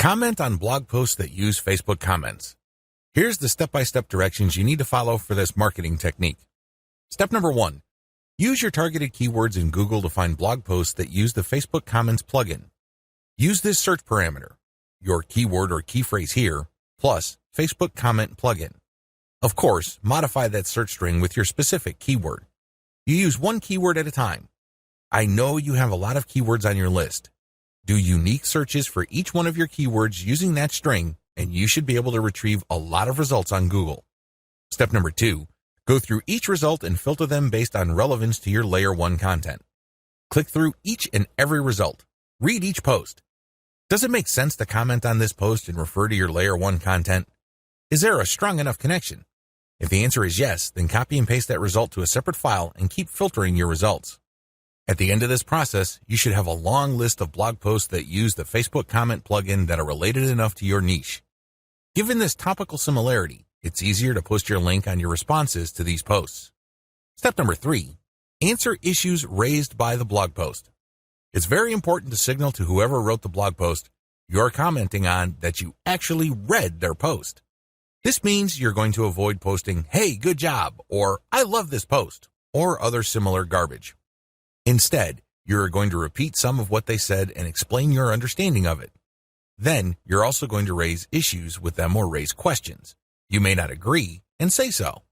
Comment on blog posts that use Facebook comments. Here's the step-by-step directions you need to follow for this marketing technique. Step number 1. Use your targeted keywords in Google to find blog posts that use the Facebook Comments plugin. Use this search parameter, your keyword or key phrase here, plus Facebook Comment plugin. Of course, modify that search string with your specific keyword. You use one keyword at a time. I know you have a lot of keywords on your list. Do unique searches for each one of your keywords using that string, and you should be able to retrieve a lot of results on Google. Step number 2, go through each result and filter them based on relevance to your Layer 1 content. Click through each and every result. Read each post. Does it make sense to comment on this post and refer to your Layer 1 content? Is there a strong enough connection? If the answer is yes, then copy and paste that result to a separate file and keep filtering your results. At the end of this process, you should have a long list of blog posts that use the Facebook Comment plugin that are related enough to your niche. Given this topical similarity, it's easier to post your link on your responses to these posts. Step number 3, answer issues raised by the blog post. It's very important to signal to whoever wrote the blog post you're commenting on that you actually read their post. This means you're going to avoid posting, "Hey, good job," or "I love this post," or other similar garbage. Instead, you're going to repeat some of what they said and explain your understanding of it. Then, you're also going to raise issues with them or raise questions. You may not agree, and say so.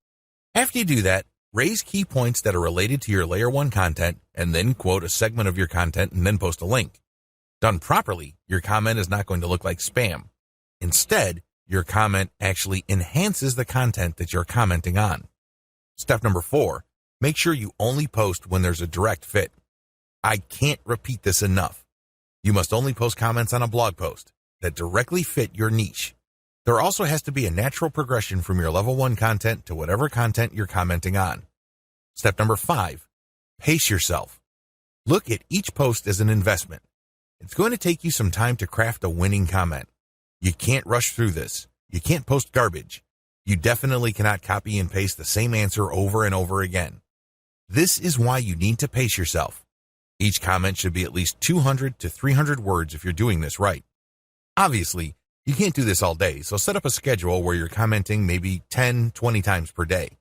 After you do that, raise key points that are related to your Layer 1 content, and then quote a segment of your content and then post a link. Done properly, your comment is not going to look like spam. Instead, your comment actually enhances the content that you're commenting on. Step number 4, make sure you only post when there's a direct fit. I can't repeat this enough. You must only post comments on a blog post that directly fit your niche. There also has to be a natural progression from your level 1 content to whatever content you're commenting on. Step number 5, pace yourself. Look at each post as an investment. It's going to take you some time to craft a winning comment. You can't rush through this. You can't post garbage. You definitely cannot copy and paste the same answer over and over again. This is why you need to pace yourself. Each comment should be at least 200 to 300 words if you're doing this right. Obviously, you can't do this all day, so set up a schedule where you're commenting maybe 10, 20 times per day.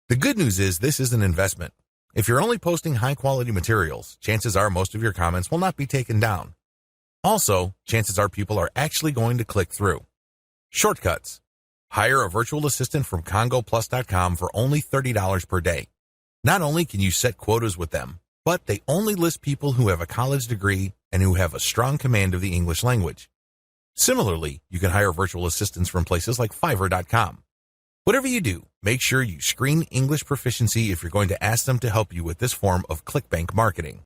The good news is this is an investment. If you're only posting high-quality materials, chances are most of your comments will not be taken down. Also, chances are people are actually going to click through. Shortcuts. Hire a virtual assistant from CongoPlus.com for only $30 per day. Not only can you set quotas with them, but they only list people who have a college degree and who have a strong command of the English language. Similarly, you can hire virtual assistants from places like Fiverr.com. Whatever you do, make sure you screen English proficiency if you're going to ask them to help you with this form of ClickBank marketing.